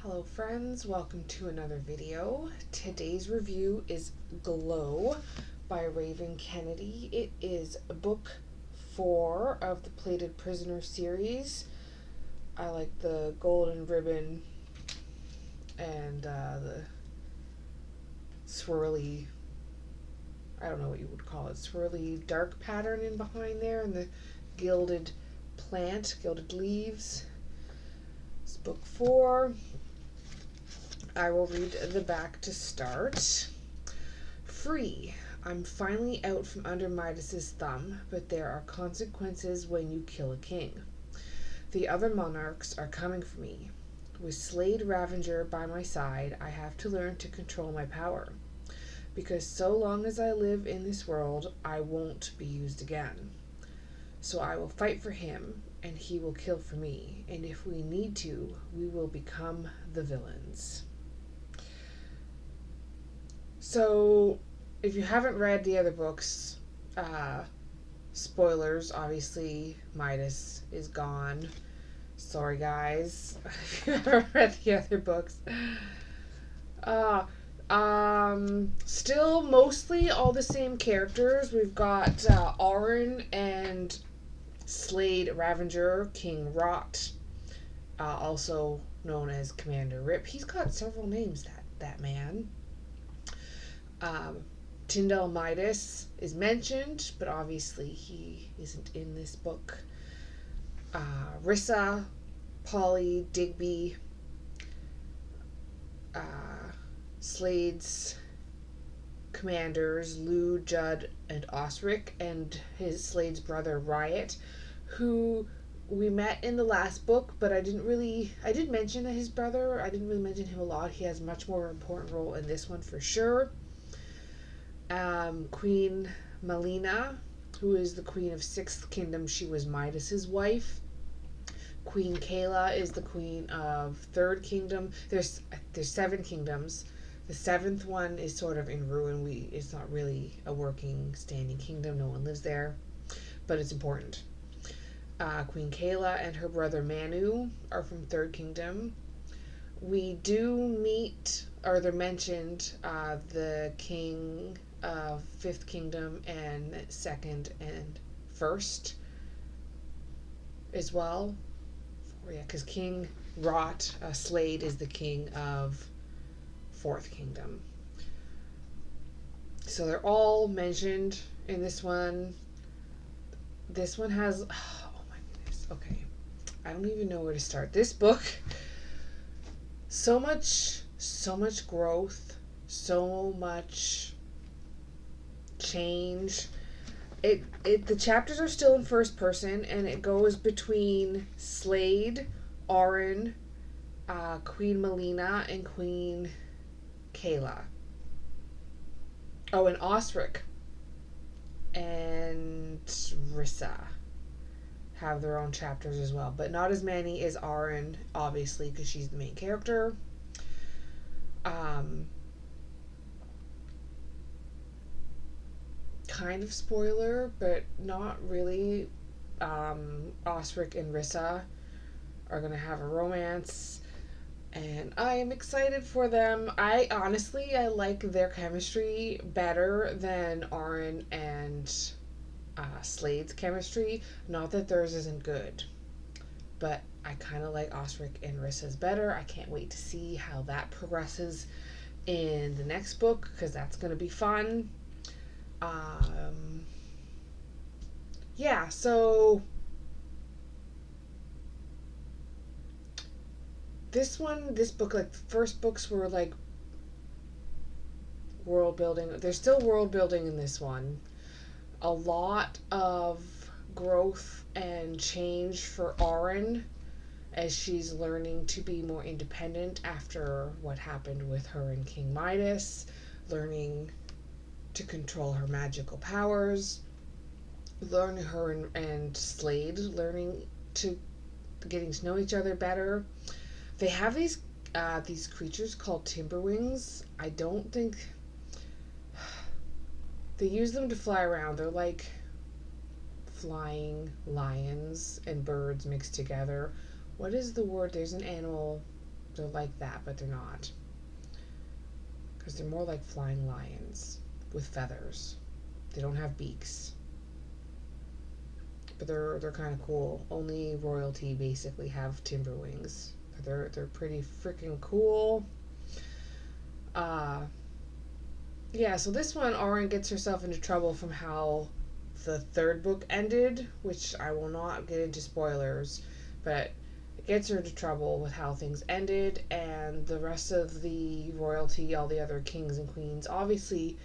Hello friends, welcome to another video. Today's review is Glow by Raven Kennedy. It is book 4 of the Plated Prisoner series. I like the golden ribbon and the swirly, I don't know what you would call it, swirly dark pattern in behind there, and the gilded gilded leaves. It's book 4. I will read the back to start. Free. I'm finally out from under Midas's thumb, but there are consequences when you kill a king. The other monarchs are coming for me. With Slade Ravenger by my side, I have to learn to control my power. Because so long as I live in this world, I won't be used again. So I will fight for him, and he will kill for me. And if we need to, we will become the villains. So, if you haven't read the other books, spoilers, obviously, Midas is gone. Sorry, guys, if you haven't read the other books. Still mostly all the same characters. We've got Auron and Slade Ravenger, King Rot, also known as Commander Rip. He's got several names, that man. Tyndall Midas is mentioned, but obviously he isn't in this book. Rissa, Polly, Digby, Slade's commanders, Lou, Judd, and Osric, and his Slade's brother Riot, who we met in the last book, but I did mention his brother. I didn't really mention him a lot. He has a much more important role in this one for sure. Queen Melina, who is the queen of Sixth Kingdom. She was Midas's wife. Queen Kayla is the queen of Third Kingdom. There's 7 kingdoms. The 7th one is sort of in ruin. It's not really a working, standing kingdom. No one lives there, but it's important. Queen Kayla and her brother Manu are from Third Kingdom. We do meet, or they're mentioned, the king of Fifth Kingdom and Second and First as well. Yeah, because King Rot, Slade, is the king of Fourth Kingdom. So they're all mentioned in this one. This one has, oh my goodness, okay. I don't even know where to start. This book, so much growth, so much change. The chapters are still in first person, and it goes between Slade, Auron, Queen Melina, and Queen Kayla. Oh, and Osric and Rissa have their own chapters as well, but not as many as Auron, obviously, because she's the main character. Kind of spoiler, but not really. Osric and Rissa are gonna have a romance, and I am excited for them. I like their chemistry better than Auron and Slade's chemistry. Not that theirs isn't good, but I kind of like Osric and Rissa's better. I can't wait to see how that progresses in the next book, because that's going to be fun. Yeah, so this book, like, the first books were like world building. There's still world building in this one. A lot of growth and change for Auron as she's learning to be more independent after what happened with her and King Midas, learning to control her magical powers, learning her and Slade getting to know each other better. They have these creatures called Timberwings. I don't think they use them to fly around. They're like flying lions and birds mixed together. What is the word? There's an animal They're like that, but they're not. Because they're more like flying lions with feathers. They don't have beaks. But they're kind of cool. Only royalty basically have timber wings. They're pretty freaking cool. Uh yeah, so this one, Auren gets herself into trouble from how the third book ended, which I will not get into spoilers, but it gets her into trouble with how things ended, and the rest of the royalty, all the other kings and queens, obviously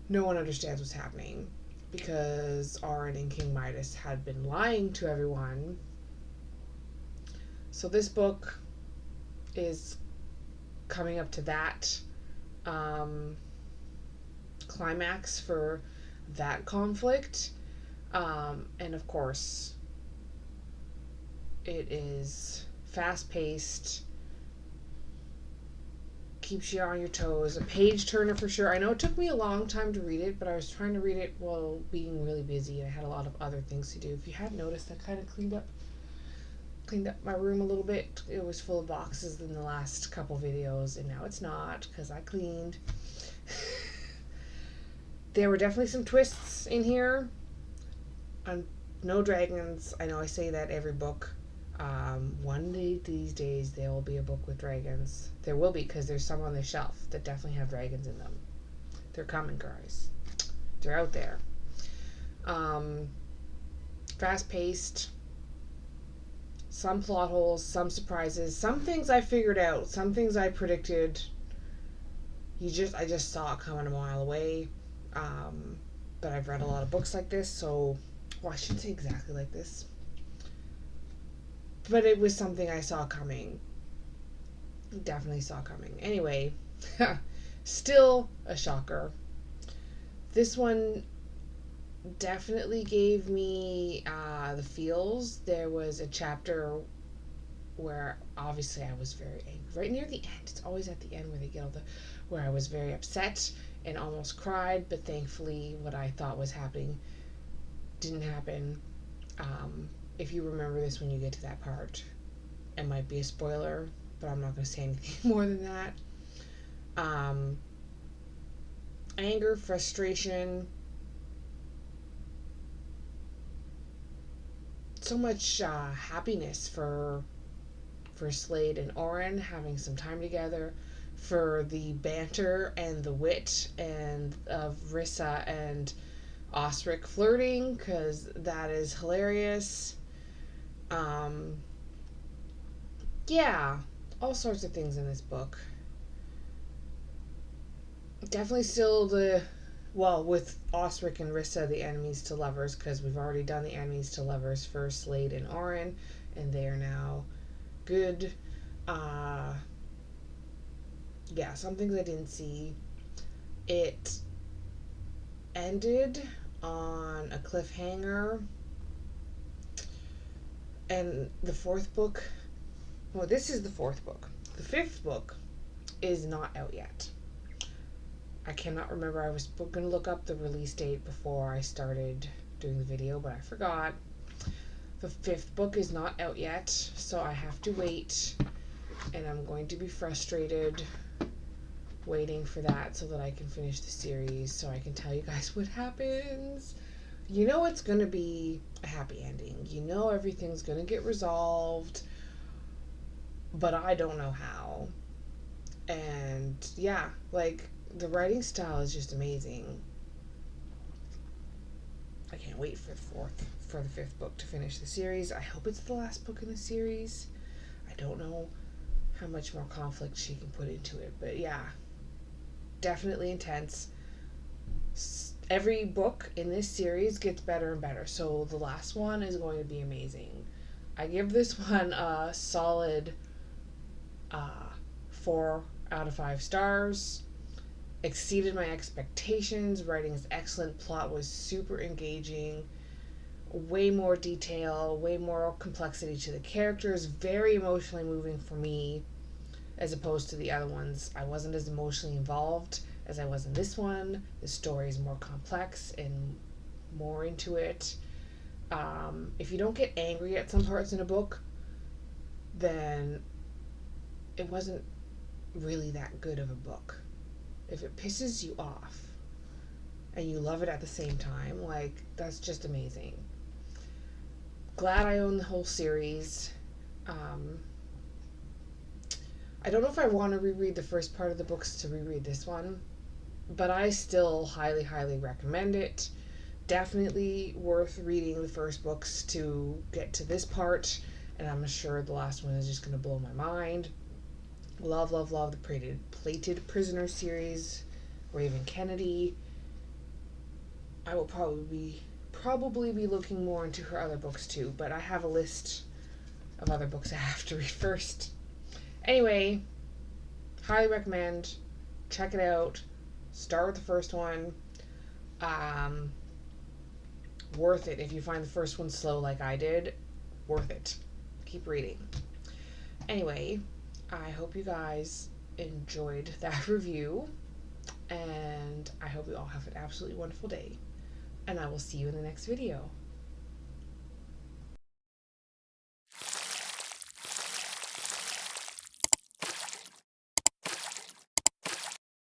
no one understands what's happening because Auren and King Midas had been lying to everyone. So this book is coming up to that climax for that conflict. And of course, it is fast paced, keeps you on your toes, a page turner for sure. I know it took me a long time to read it, but I was trying to read it while being really busy and I had a lot of other things to do. If you hadn't noticed, I kind of cleaned up my room a little bit. It was full of boxes in the last couple videos, and now it's not because I cleaned. There were definitely some twists in here. No dragons. I know I say that every book. One day these days there will be a book with dragons. There will be, because there's some on the shelf that definitely have dragons in them. They're coming, guys. They're out there. Fast paced. Some plot holes, some surprises, some things I figured out, some things I predicted. I just saw it coming a mile away. But I've read a lot of books like this, so, well, I shouldn't say exactly like this, but it was something I saw coming. Definitely saw coming. Anyway, still a shocker. This one definitely gave me the feels. There was a chapter where obviously I was very angry. Right near the end. It's always at the end where they get all where I was very upset and almost cried, but thankfully what I thought was happening didn't happen. If you remember this when you get to that part, it might be a spoiler, but I'm not going to say anything more than that. Anger, frustration, so much happiness for Slade and Auren having some time together, for the banter and the wit and of Rissa and Osric flirting, because that is hilarious. Yeah, all sorts of things in this book. Definitely still with Osric and Rissa, the enemies to lovers, because we've already done the enemies to lovers for Slade and Auren, and they are now good. Yeah, some things I didn't see. It ended on a cliffhanger, and the fourth book, well, this is the fourth book. The fifth book is not out yet. I cannot remember. I was going to look up the release date before I started doing the video, but I forgot. The fifth book is not out yet, so I have to wait, and I'm going to be frustrated waiting for that so that I can finish the series, so I can tell you guys what happens. You know it's going to be a happy ending. You know everything's going to get resolved, but I don't know how. And yeah, like, the writing style is just amazing. I can't wait for the fifth book to finish the series. I hope it's the last book in the series. I don't know how much more conflict she can put into it, but yeah, definitely intense. Every book in this series gets better and better, so the last one is going to be amazing. I give this one a solid 4 out of 5 stars. Exceeded my expectations. Writing is excellent. Plot was super engaging. Way more detail, way more complexity to the characters. Very emotionally moving for me, as opposed to the other ones. I wasn't as emotionally involved as I was in this one. The story is more complex and more into it. If you don't get angry at some parts in a book, then it wasn't really that good of a book. If it pisses you off and you love it at the same time, like, that's just amazing. Glad I own the whole series. Um, I don't know if I want to reread the first part of the books to reread this one, but I still highly, highly recommend it. Definitely worth reading the first books to get to this part, and I'm sure the last one is just going to blow my mind. Love, love, love the Plated Prisoner series. Raven Kennedy. I will probably be looking more into her other books too, but I have a list of other books I have to read first. Anyway, highly recommend. Check it out. Start with the first one. Um, Worth it. If you find the first one slow like I did, worth it. Keep reading. Anyway, I hope you guys enjoyed that review, and I hope you all have an absolutely wonderful day, and I will see you in the next video.